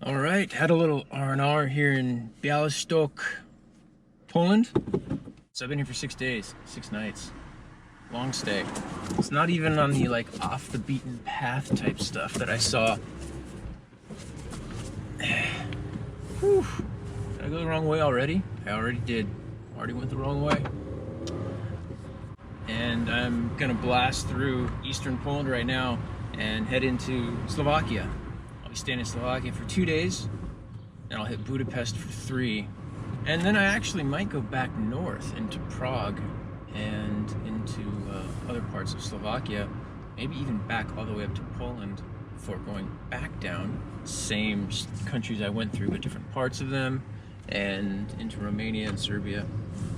All right, had a little R&R here in Białystok, Poland. So I've been here for 6 days, 6 nights. Long stay. It's not even on the like off the beaten path type stuff that I saw. Whew. Did I go the wrong way already? I already did. Already went the wrong way. And I'm gonna blast through eastern Poland right now and head into Slovakia. I'll be staying in Slovakia for 2 days, and I'll hit Budapest for 3. And then I actually might go back north into Prague and into other parts of Slovakia, maybe even back all the way up to Poland before going back down. Same countries I went through, but different parts of them, and into Romania and Serbia.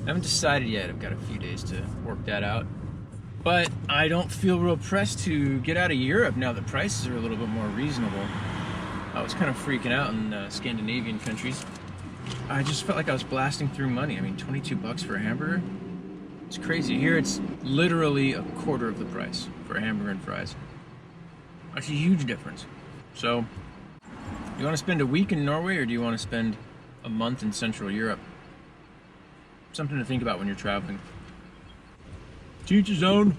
I haven't decided yet. I've got a few days to work that out. But I don't feel real pressed to get out of Europe now that prices are a little bit more reasonable. I was kind of freaking out in Scandinavian countries. I just felt like I was blasting through money. I mean, 22 bucks for a hamburger? It's crazy. Here it's literally a quarter of the price for a hamburger and fries. That's a huge difference. So, you want to spend a week in Norway, or do you want to spend a month in Central Europe? Something to think about when you're traveling. To each his own.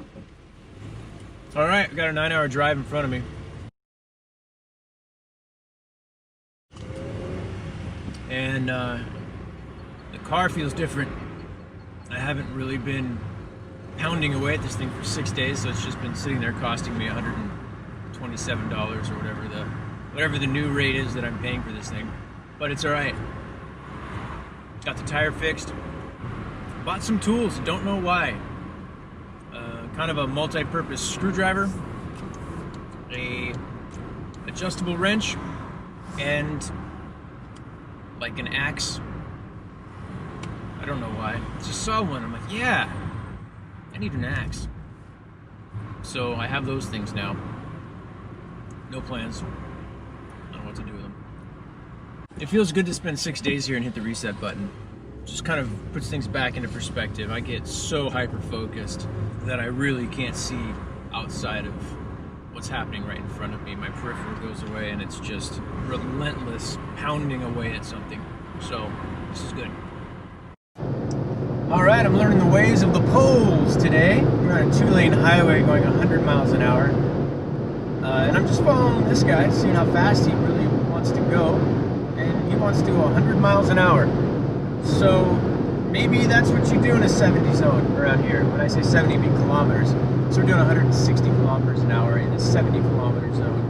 All right, I've got a 9-hour drive in front of me. And the car feels different. I haven't really been pounding away at this thing for 6 days, so it's just been sitting there costing me $127 or whatever the new rate is that I'm paying for this thing. But it's all right. Got the tire fixed. Bought some tools, don't know why. Kind of a multi-purpose screwdriver, a adjustable wrench, and like an axe. I don't know why. Just saw one. I'm like, yeah, I need an axe. So I have those things now. No plans. I don't know what to do with them. It feels good to spend 6 days here and hit the reset button. Just kind of puts things back into perspective. I get so hyper-focused that I really can't see outside of what's happening right in front of me. My peripheral goes away and it's just relentless pounding away at something. So, this is good. All right, I'm learning the ways of the Poles today. We're on a 2-lane highway going 100 miles an hour. And I'm just following this guy, seeing how fast he really wants to go. And he wants to go 100 miles an hour. So maybe that's what you do in a 70 zone around here. When I say 70, I mean kilometers. So we're doing 160 kilometers an hour in a 70 kilometer zone.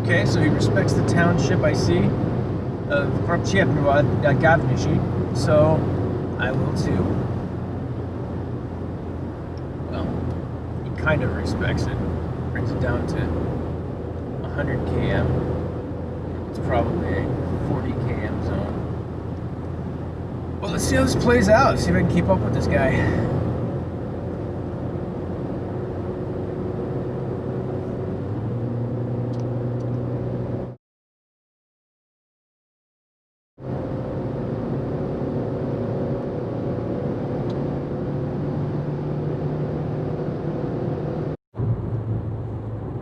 Okay, so he respects the township, I see. So I will too. Well, he kind of respects it. Brings it down to 100 km. It's probably a 40 km zone. Well, let's see how this plays out. See if I can keep up with this guy.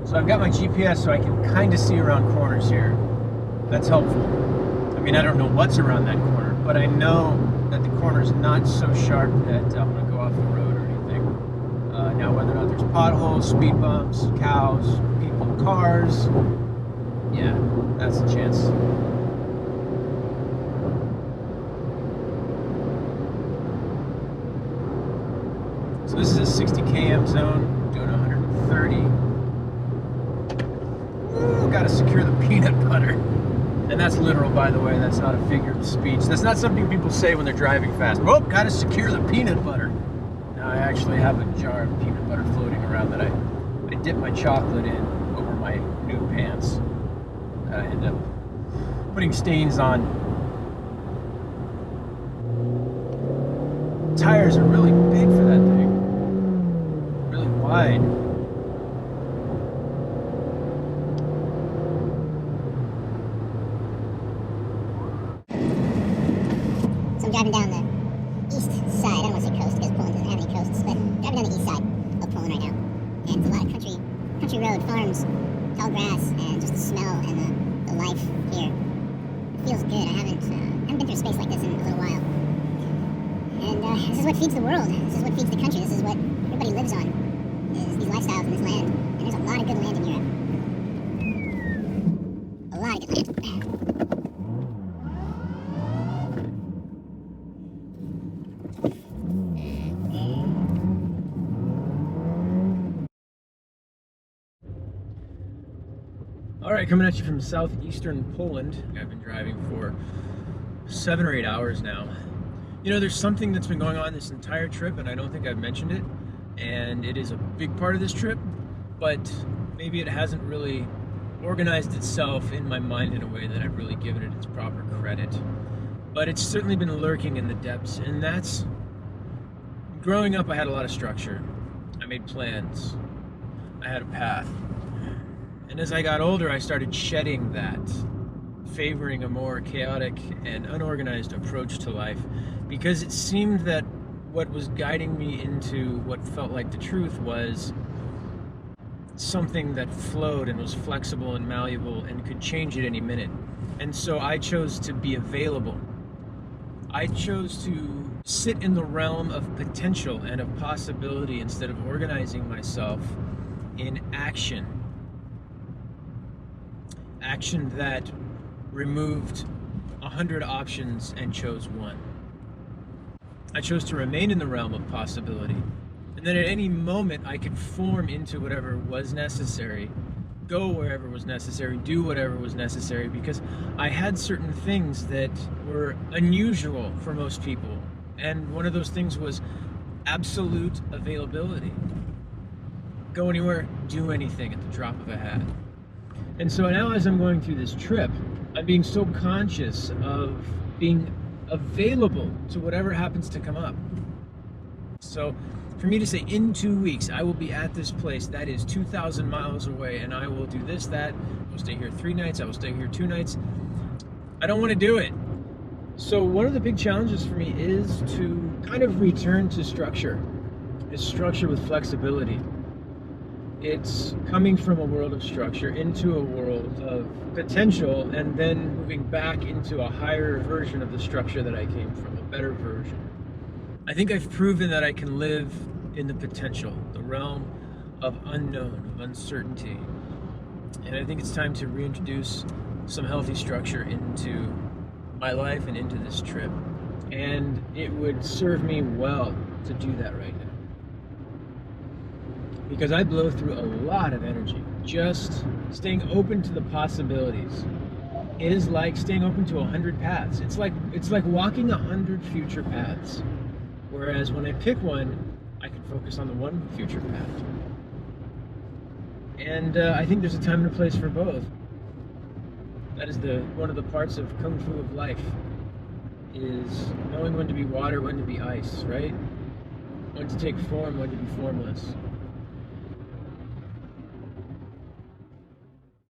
So I've got my GPS so I can kind of see around corners here. That's helpful. I mean, I don't know what's around that corner, but I know that the corner is not so sharp that I'm going to go off the road or anything. Now, whether or not there's potholes, speed bumps, cows, people, cars, yeah, that's a chance. So this is a 60 km zone, doing 130. Ooh, gotta secure the peanut butter. And that's literal, by the way. That's not a figure of speech. That's not something people say when they're driving fast. Oh, gotta secure the peanut butter. Now I actually have a jar of peanut butter floating around that I dip my chocolate in over my new pants. That I end up putting stains on. Tires are really big for that thing. Really wide. I'm driving down the east side. I don't want to say coast because Poland doesn't have any coasts, but driving down the east side of Poland right now. And it's a lot of country road, farms, tall grass, and just the smell and the life here. It feels good. I haven't been through space like this in a little while. And this is what feeds the world. This is what feeds the country. This is what everybody lives on, is these lifestyles and this land. And there's a lot of good land in Europe. A lot of good land. All right, coming at you from southeastern Poland. I've been driving for 7 or 8 hours now. You know, there's something that's been going on this entire trip, and I don't think I've mentioned it, and it is a big part of this trip, but maybe it hasn't really organized itself in my mind in a way that I've really given it its proper credit. But it's certainly been lurking in the depths, and that's, growing up I had a lot of structure. I made plans. I had a path. And as I got older, I started shedding that, favoring a more chaotic and unorganized approach to life, because it seemed that what was guiding me into what felt like the truth was something that flowed and was flexible and malleable and could change at any minute. And so I chose to be available. I chose to sit in the realm of potential and of possibility instead of organizing myself in action. Action that removed 100 options and chose one. I chose to remain in the realm of possibility. And then at any moment I could form into whatever was necessary, go wherever was necessary, do whatever was necessary, because I had certain things that were unusual for most people. And one of those things was absolute availability. Go anywhere, do anything at the drop of a hat. And so now as I'm going through this trip, I'm being so conscious of being available to whatever happens to come up. So for me to say in 2 weeks, I will be at this place that is 2,000 miles away, and I will do this, that, I will stay here 3 nights, I will stay here 2 nights. I don't want to do it. So one of the big challenges for me is to kind of return to structure. This structure with flexibility. It's coming from a world of structure into a world of potential, and then moving back into a higher version of the structure that I came from, a better version. I think I've proven that I can live in the potential, the realm of unknown, of uncertainty. And I think it's time to reintroduce some healthy structure into my life and into this trip. And it would serve me well to do that right now. Because I blow through a lot of energy just staying open to the possibilities. It is like staying open to 100 paths. It's like walking 100 future paths. Whereas when I pick one, I can focus on the one future path. And I think there's a time and a place for both. That is one of the parts of Kung Fu of life, is knowing when to be water, when to be ice, right? When to take form, when to be formless.